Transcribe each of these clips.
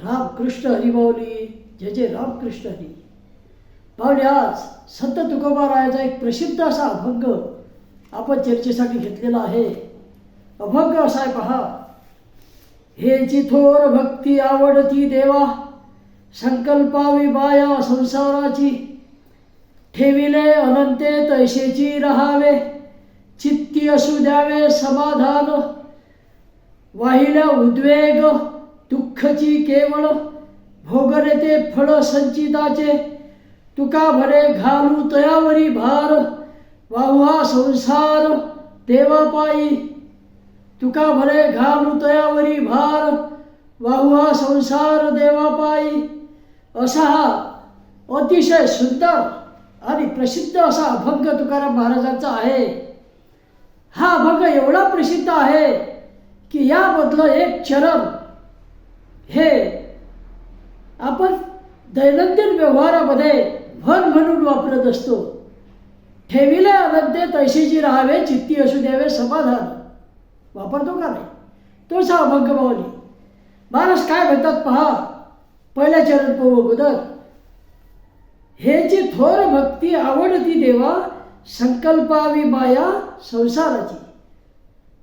रामकृष्ण हरी माऊली. जय जय रामकृष्ण हरी. माऊली, आज संत तुकोबारायाचा एक प्रसिद्ध असा अभंग आपण चर्चेसाठी घेतलेला आहे. अभंग असा आहे पहा. हेची थोर भक्ती आवडती देवा, संकल्पावी बाया संसाराची. ठेविले अनंते तैसेची रहावे, चित्ती असू द्यावे समाधान. वाहिल्या उद्वेग दुःखची केवळ, भोगरे ते फळ संचिताचे. तुका भले घालू तयावरी भार, वाहुहा संसार देवापायी. तुका भले घालू तयावरी भार, वाहुहा संसार देवापायी. असा हा अतिशय सुंदर आणि प्रसिद्ध असा अभंग तुकाराम महाराजांचा आहे. हा अभंग एवढा प्रसिद्ध आहे की यामधलं एक चरण हे आपण दैनंदिन व्यवहारामध्ये म्हण म्हणून वापरत असतो. ठेविले अनंते तैसेची राहावे, चित्ती असू द्यावे समाधान. वापरतो का नाही? तोच हा अभंग माऊली. महाराज काय म्हणतात पहा. पहिल्या चरण पाहू अगोदर. हेची थोर भक्ती आवडती देवा, संकल्पावी माया संसाराची.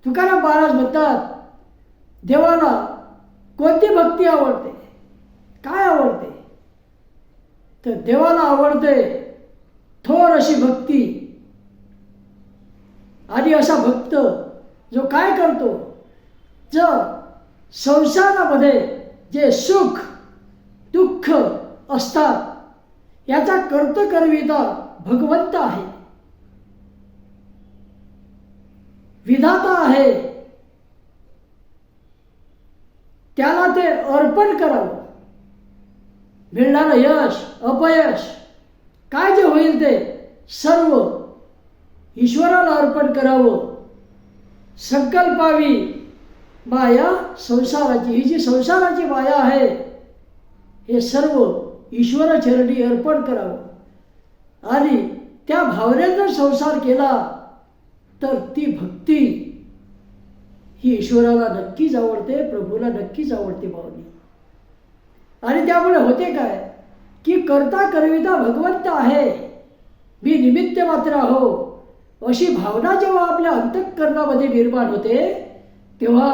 तुकाराम महाराज म्हणतात देवाला कोणती भक्ती आवडते? काय आवडते? तर देवाला आवडते थोर अशी भक्ती. आणि असा भक्त जो काय करतो, जर संसारामध्ये जे सुख दुःख असतात याचा कर्तकर्विता भगवंत आहे, विधाता आहे, त्याला ते अर्पण करावं. मिळणारं यश अपयश काय जे होईल ते सर्व ईश्वराला अर्पण करावं. संकल्पावी माया संसाराची, ही जी संसाराची माया आहे हे सर्व ईश्वरचरणी अर्पण करावं. आणि त्या भावनेत जर संसार केला तर ती भक्ती ही ईश्वराला नक्कीच आवडते, प्रभूला नक्कीच आवडते माऊली. आणि त्यामुळे होते काय की करता करविता भगवंत आहे, मी निमित्त मात्र आहो, अशी भावना जेव्हा आपल्या अंतःकरणामध्ये निर्माण होते तेव्हा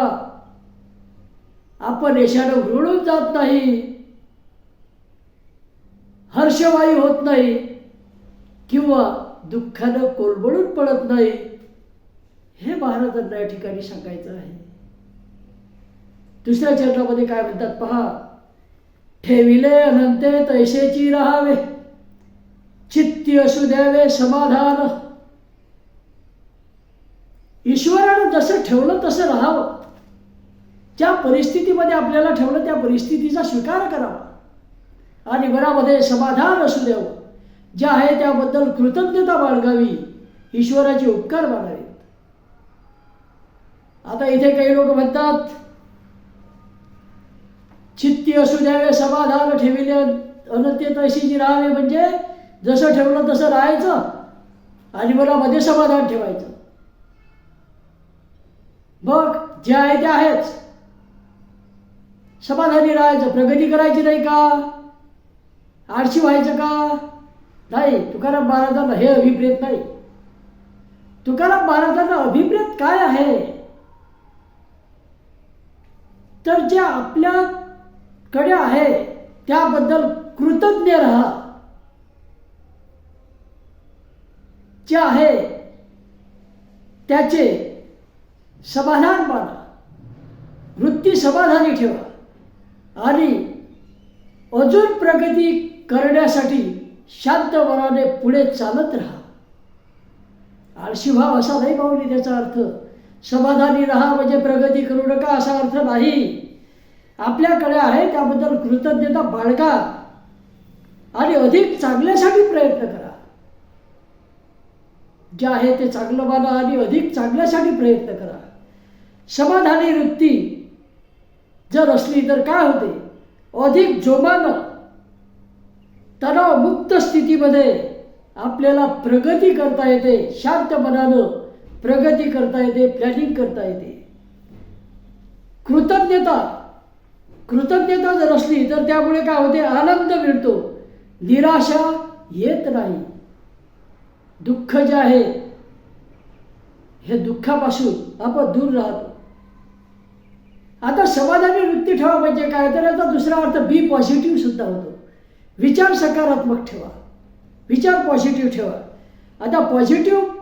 आपण यशानं हुरळून जात नाही, हर्षवायू होत नाही किंवा दुःखानं कोलमडून पडत नाही. हे महाराजांना या ठिकाणी सांगायचं आहे. दुसऱ्या चरणामध्ये काय म्हणतात पहा. ठेविले अनंते तैसेची राहावे, चित्ती असू द्यावे समाधान. ईश्वरानं जसं ठेवलं तसं राहावं. ज्या परिस्थितीमध्ये आपल्याला ठेवलं त्या परिस्थितीचा स्वीकार करावा आणि मनामध्ये समाधान असू द्यावं. जे आहे त्याबद्दल कृतज्ञता बाळगावी, ईश्वराचे उपकार मानावेत. आता इथे काही लोक म्हणतात चित्ती असू द्यावे समाधान, ठेविले अनंते तैसेची राहावे म्हणजे जसं ठेवलं तसं राहायचं आणि मनामध्ये समाधान ठेवायचं. बघ जे आहे ते आहेच, समाधानी राहायचं. प्रगती करायची नाही का? आळशी व्हायचं का? नाही. तुकाराम महाराजांना हे अभिप्रेत नाही. तुकाराम महाराजांना अभिप्रेत काय आहे तर जे आपल्याकडे आहे त्याबद्दल कृतज्ञ राहा. जे आहे त्याचे समाधान माना, वृत्ती समाधानी ठेवा आणि अजून प्रगती करण्यासाठी शांत मनाने पुढे चालत राहा. आळशी भाव असा नाही माऊली त्याचा अर्थ. समाधानी राहा म्हणजे प्रगती करू नका असा अर्थ नाही. आपल्याकडे आहे त्याबद्दल कृतज्ञता बाळगा आणि अधिक चांगल्यासाठी प्रयत्न करा. जे आहे ते चांगलं माना आणि अधिक चांगल्यासाठी प्रयत्न करा. समाधानी वृत्ती जर असली तर काय होते, अधिक जोमानं तणावमुक्त स्थितीमध्ये आपल्याला प्रगती करता येते. शांत मनानं प्रगती करता येते, प्लॅनिंग करता येते. कृतज्ञता कृतज्ञता जर असली तर त्यामुळे काय होते, आनंद मिळतो, निराशा येत नाही. दुःख जे आहे हे दुःखापासून आपण दूर राहतो. आता समाधानी वृत्ती ठेवा म्हणजे काय, तर याचा दुसरा अर्थ बी पॉझिटिव्ह सुद्धा होतो. विचार सकारात्मक ठेवा, विचार पॉझिटिव्ह ठेवा. आता पॉझिटिव्ह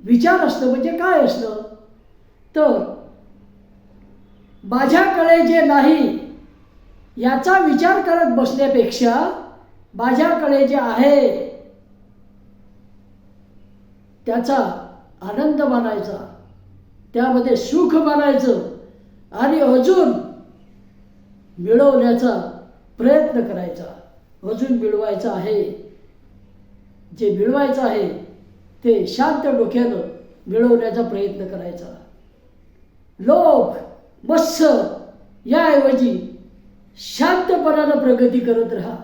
विचार असतं म्हणजे काय असतं, तर माझ्याकडे जे नाही याचा विचार करत बसण्यापेक्षा माझ्याकडे जे आहे त्याचा आनंद मानायचा, त्यामध्ये सुख मानायचं आणि अजून मिळवण्याचा प्रयत्न करायचा. अजून मिळवायचं आहे, जे मिळवायचं आहे ते शांत डोक्यानं मिळवण्याचा प्रयत्न करायचा. लोभ मत्सर याऐवजी शांतपणानं प्रगती करत राहा.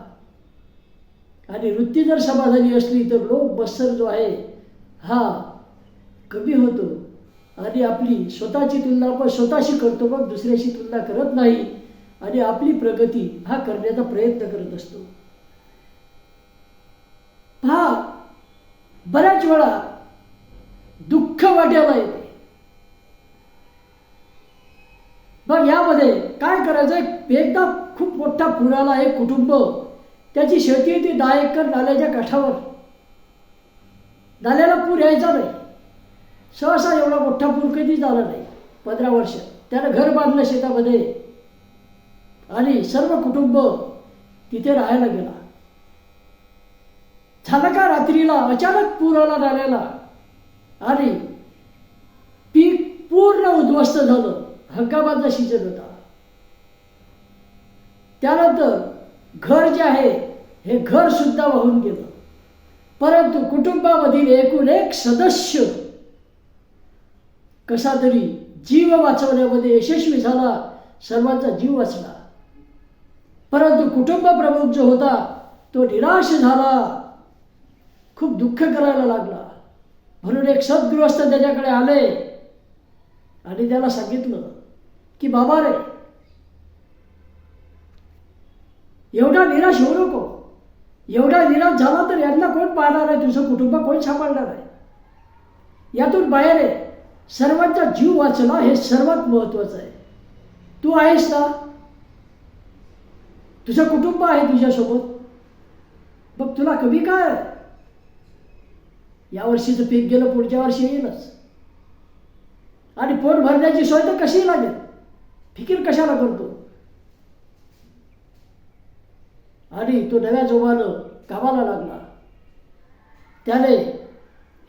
आणि वृत्ती जर समाधानी असली तर लोभ मत्सर जो आहे हा कमी होतो आणि आपली स्वतःची तुलना आपण स्वतःशी करतो, मग दुसऱ्याशी तुलना करत नाही आणि आपली प्रगती हा करण्याचा प्रयत्न करत असतो. पहा, बऱ्याच वेळा दुःख वाट्याला येते. मग यामध्ये काय करायचं, एकदा खूप मोठा पूर आला, एक कुटुंब त्याची शेती ती 10 एकर नाल्याच्या काठावर, नाल्याला पूर यायचा नाही. सहसा एवढा मोठा पूर कधीच आला नाही 15 वर्ष. त्यानं घर बांधलं शेतामध्ये आणि सर्व कुटुंब तिथे राहायला गेला. झालं का, रात्रीला अचानक पूर आला नाल्याला आणि पीक पूर्ण उद्ध्वस्त झालं. हंगामाचा सीजन होता. त्यानंतर घर जे आहे हे घर सुद्धा वाहून गेलं. परंतु कुटुंबामधील एकूण एक सदस्य कसा तरी जीव वाचवण्यामध्ये यशस्वी झाला, सर्वांचा जीव वाचला. परंतु कुटुंब प्रमुख जो होता तो निराश झाला, खूप दुःख करायला लागला. म्हणून एक सद्गृहस्थ त्याच्याकडे आले आणि त्याला सांगितलं की बाबा रे, एवढा निराश होऊ नको. एवढा निराश झाला तर यांना कोण पाहणार आहे, तुझं कुटुंब कोण सांभाळणार आहे. यातून बाहेर आहे. सर्वांचा जीव वाचला हे सर्वात महत्वाचं आहे. तू आहेस ना, तुझं कुटुंब आहे तुझ्यासोबत, मग तुला कमी काय. या वर्षीचं पीक गेलं, पुढच्या वर्षी येईलच आणि पोट भरण्याची सोय तर कशी लागेल, फिकीर कशाला करतो. आणि तो नव्या जोमानं कामाला लागला. त्याने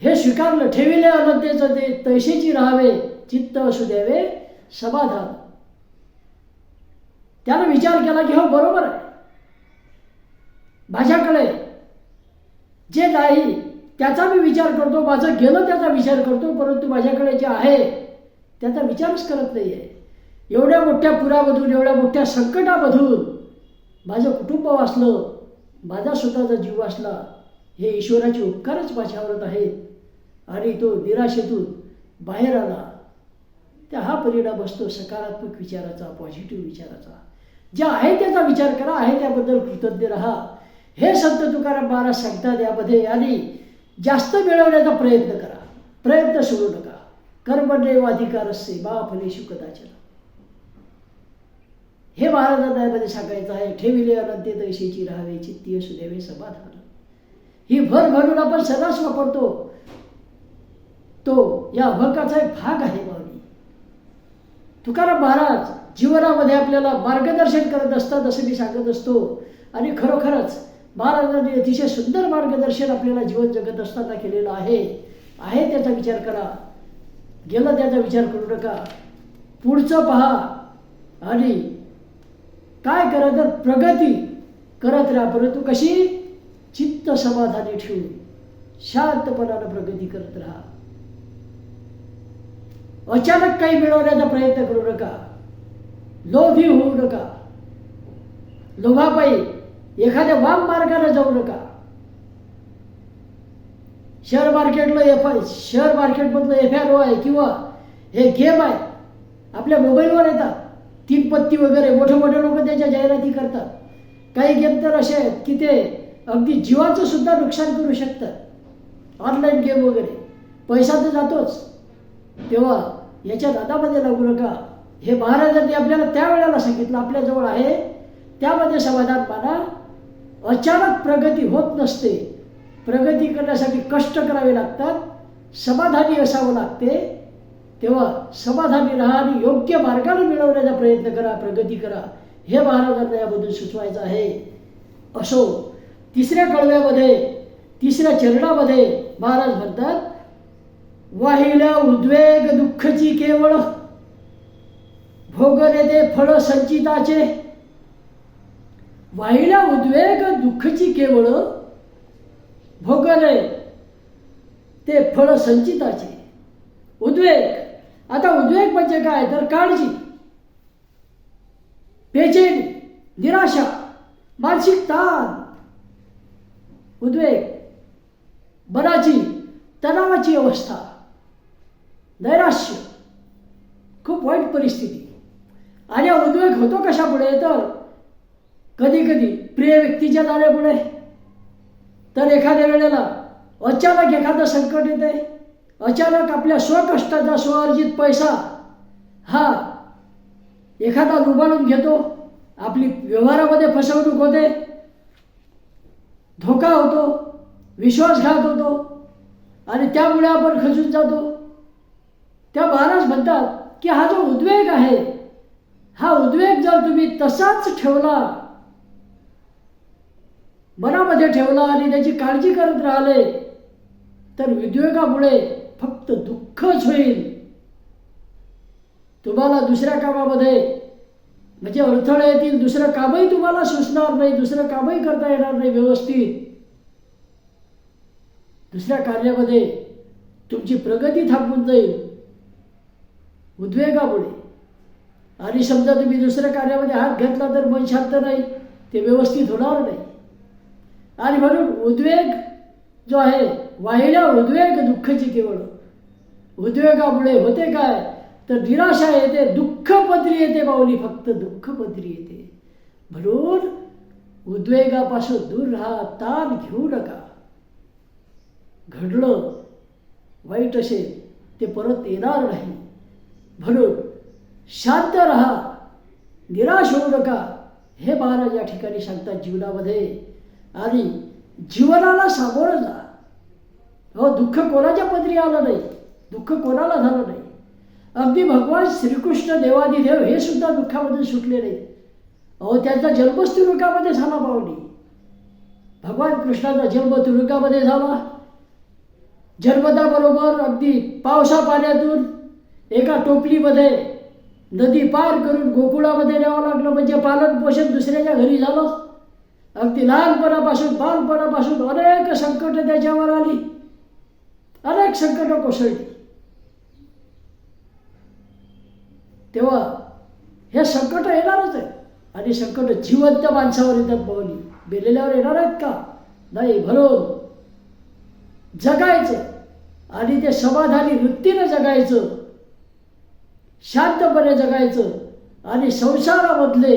हे स्वीकारलं, ठेविले अनंतेचं ते तैसेची राहावे, चित्त असू द्यावे समाधान. त्यानं विचार केला की हो बरोबर आहे, माझ्याकडे जे नाही त्याचा मी विचार करतो, माझं गेलं त्याचा विचार करतो, परंतु माझ्याकडे जे आहे त्याचा विचारच करत नाही आहे. एवढ्या मोठ्या पुरामधून, एवढ्या मोठ्या संकटामधून माझं कुटुंब वाचलं, माझा स्वतःचा जीव वाचला, हे ईश्वराचे उपकारच माझ्यावरत आहेत. आणि तो निराशेतून बाहेर आला. त्या हा परिणाम असतो सकारात्मक विचाराचा, पॉझिटिव्ह विचाराचा. जे आहे त्याचा विचार करा, आहे त्याबद्दल कृतज्ञ राहा. हे संत तुकाराम महाराज सांगतात यामध्ये. आणि जास्त मिळवण्याचा प्रयत्न करा, प्रयत्न सोडू नका. कर्मण्येव अधिकारस्ते मा फलेषु कदाचन, हे महाराजांना यामध्ये सांगायचं आहे. ठेविले अनंते तैसेची राहावे, चित्ती असू द्यावे समाधान. ही भर भरून आपण सर्रास वापरतो, तो या अभंगाचा एक भाग आहे. माऊली तुकाराम महाराज जीवनामध्ये आपल्याला मार्गदर्शन करत असतात असं मी सांगत असतो. आणि खरोखरच महाराजांनी अतिशय सुंदर मार्गदर्शन आपल्याला जीवन जगत असताना केलेलं आहे. त्याचा विचार करा, गेलं त्याचा विचार करू नका, पुढचं पहा आणि काय करा तर प्रगती करत राहा. परंतु कशी, चित्त समाधानी ठेवून शांतपणानं प्रगती करत राहा. अचानक काही मिळवण्याचा प्रयत्न करू नका, लोभी होऊ नका, लोभापायी एखाद्या वाम मार्गाने जाऊ नका. शेअर मार्केटमधलं FRO आहे किंवा हे गेम आहे आपल्या मोबाईलवर येतात, तीन पत्ती वगैरे मोठे मोठे लोक त्याच्या जाहिराती करतात. काही गेम तर असे आहेत की ते अगदी जीवाचं सुद्धा नुकसान करू शकतात. ऑनलाईन गेम वगैरे पैसा तर जातोच. तेव्हा याच्या नादामध्ये लागू नका. हे महाराजांनी आपल्याला त्यावेळेला सांगितलं, आपल्याजवळ आहे त्यामध्ये समाधान माना. अचानक प्रगती होत नसते. प्रगती करण्यासाठी कष्ट करावे लागतात, समाधानी असावं लागते. तेव्हा समाधानी राहा आणि योग्य मार्गाने मिळवण्याचा प्रयत्न करा, प्रगती करा. हे महाराजांना याबद्दल सुचवायचं आहे. असो, तिसऱ्या कळव्यामध्ये, तिसऱ्या चरणामध्ये महाराज म्हणतात, वाहिल्या उद्वेग दुःखची केवळ, भोगले ते फळ संचिताचे. वाहिल्या उद्वेग दुःखची केवळ, भोगले ते फळ संचिताचे. उद्वेग, आता उद्वेग म्हणजे काय तर काळजी, बेचैनी, निराशा, मानसिक ताण. उद्वेग, मनाची तणावाची अवस्था, नैराश्य, खूप वाईट परिस्थिती. आणि उद्वेग होतो कशामुळे तर कधी कधी प्रिय व्यक्तीच्या जाण्यामुळे, तर एखाद्या वेळेला अचानक एखादं संकट येते. अचानक आपल्या स्वकष्टाचा स्वअर्जित पैसा हा एखादा लुबाडून घेतो. आपली व्यवहारामध्ये फसवणूक होते, धोका होतो, विश्वासघात होतो आणि त्यामुळे आपण खचून जातो. त्या महाराज म्हणतात की हा जो उद्वेग आहे, हा उद्वेग जर तुम्ही तसाच ठेवला, मनामध्ये ठेवला आणि त्याची काळजी करत राहिले, तर उद्वेगामुळे फक्त दुःखच होईल. तुम्हाला दुसऱ्या कामामध्ये म्हणजे अडथळे येतील, दुसरं कामही तुम्हाला सुचणार नाही, दुसरं कामही करता येणार नाही व्यवस्थित. दुसऱ्या कार्यामध्ये तुमची प्रगती थांबून जाईल उद्वेगामुळे. आणि समजा तुम्ही दुसऱ्या कार्यामध्ये हात घेतला तर मन शांत नाही, ते व्यवस्थित होणार नाही. आणि म्हणून उद्वेग जो आहे, वाहिल्या उद्वेग दुःखची केवळ. उद्वेगामुळे होते काय तर निराशा येते, दुःख पदरी येते माऊली, फक्त दुःख पदरी येते. म्हणून उद्वेगापासून दूर राहा, ताण घेऊ नका. घडलं वाईट असेल ते परत येणार नाही. म्हणून शांत राहा, निराश होऊ नका. हे महाराज या ठिकाणी सांगतात जीवनामध्ये. आणि जीवनाला सामोरं जा. हो, दुःख कोणाच्या पदरी आलं नाही, दुःख कोणाला झालं नाही. अगदी भगवान श्रीकृष्ण देवादिदेव हे सुद्धा दुःखामध्ये सुटले नाही. अहो, त्यांचा जन्मच तुरुंगामध्ये झाला माऊली. भगवान कृष्णाचा जन्म तुरुंगामध्ये झाला. जन्मताबरोबर अगदी पावसा पाण्यातून एका टोपलीमध्ये नदी पार करून गोकुळामध्ये न्यावं लागलं. म्हणजे पालन पोषण दुसऱ्याच्या घरी झालं. अगदी लहानपणापासून बालपणापासून अनेक संकट त्याच्यावर आली, अनेक संकट कोसळली. तेव्हा हे संकट येणारच आहे. आणि संकट जिवंत माणसावर येतात माऊली, मेलेल्यावर येणार आहेत का? नाही. म्हणून जगायचं आणि ते समाधानी वृत्तीनं जगायचं, शांतपणे जगायचं. आणि संसारामधले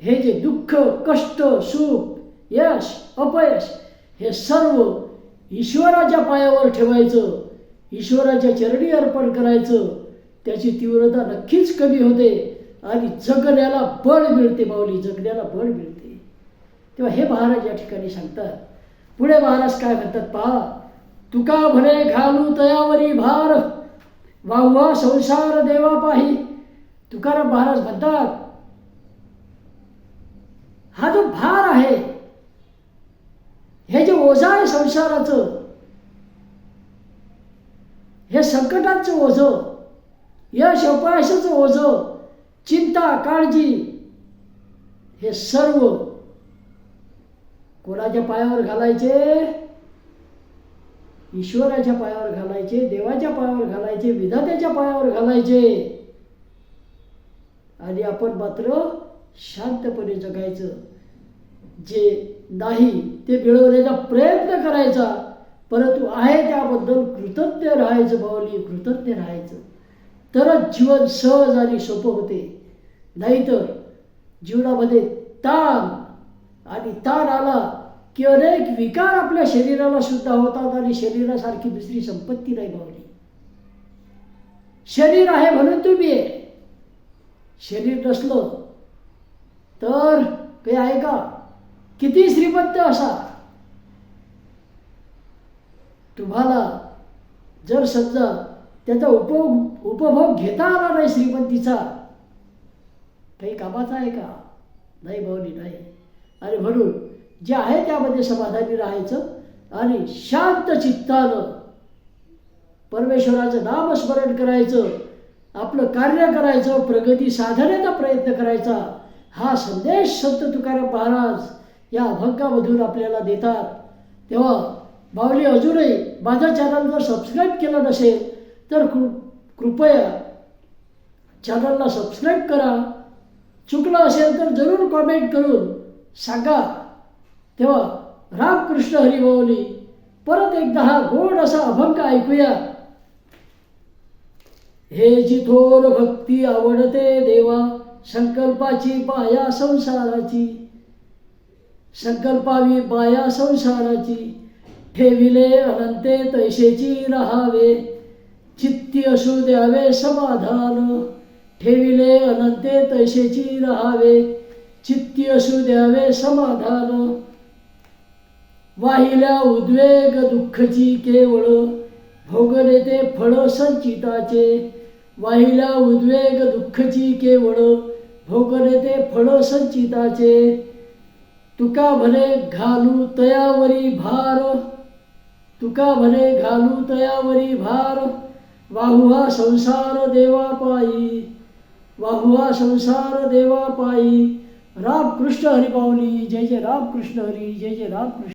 हे जे दुःख, कष्ट, सुख, यश, अपयश हे सर्व ईश्वराच्या पायावर ठेवायचं, ईश्वराच्या चरणी अर्पण करायचं. त्याची तीव्रता नक्कीच कमी होते आणि जगण्याला बळ मिळते माऊली, जगण्याला बळ मिळते. तेव्हा हे महाराज या ठिकाणी सांगतात. पुढे महाराज काय म्हणतात पहा. तुका म्हणे घालू तयावरी भार, वाहवा संसार देवा पाही. तुकाराम महाराज म्हणतात, हा जो भार आहे, हे जे ओझं आहे संसाराचं, हे संकटांचं ओझं, यश अपयशाचं ओझं, चिंता, काळजी, हे सर्व कोणाच्या पायावर घालायचे? ईश्वराच्या पायावर घालायचे, देवाच्या पायावर घालायचे, विधात्याच्या पायावर घालायचे. आणि आपण मात्र शांतपणे जगायचं. जे नाही ते मिळवण्याचा प्रयत्न करायचा, परंतु आहे त्याबद्दल कृतज्ञ राहायचं माऊली, कृतज्ञ राहायचं. तरच जीवन सहज आणि सोपं होते. नाहीतर जीवनामध्ये ताण, आणि ताण आला की अनेक विकार आपल्या शरीराला सुद्धा होतात, आणि शरीरासारखी दुसरी संपत्ती नाही भावली. शरीर आहे म्हणून तुम्ही आहे. शरीर नसलं तर काही आहे का? किती श्रीमंत असा, तुम्हाला जर समजा त्याचा उपभोग घेता आला नाही श्रीमंतीचा, काही कामाचा आहे का? नाही भावली, नाही. आणि म्हणून जे आहे त्यामध्ये समाधानी राहायचं आणि शांत चित्तानं परमेश्वराचं नामस्मरण करायचं, आपलं कार्य करायचं, प्रगती साधण्याचा प्रयत्न करायचा. हा संदेश संत तुकाराम महाराज या अभंगामधून आपल्याला देतात. तेव्हा माऊली अजूनही माझं चॅनल जर सबस्क्राईब केलं नसेल तर कृपया चॅनलला सबस्क्राईब करा. चुकलं असेल तर जरूर कॉमेंट करून सांगा. तेव्हा रामकृष्ण हरी माऊली. परत एकदा हा गोड असा अभंग ऐकूया. हे जी थोर भक्ती आवडते देवा, संकल्पाची माया संसाराची, संकल्पावी माया संसाराची, ठेविले अनंते तैसेची राहावे, चित्ती असू द्यावे समाधान, ठेविले अनंते तैसेची राहावे, चित्ती असू द्यावे समाधान, वाहिल्या उद्वेग दुःखची केवळ, भोगले ते फळ संचिताचे, वाहिल्या उद्वेग दुःखची केवळ, भोगले ते फळ संचिताचे, तुका म्हणे घालू तयावरी भार, तुका म्हणे घालू तयावरी भार, वाहुहा संसार देवा पायी, वाहुहा संसार देवा पायी. रामकृष्ण हरी माऊली. जय जय रामकृष्ण हरी. जय जय रामकृष्ण.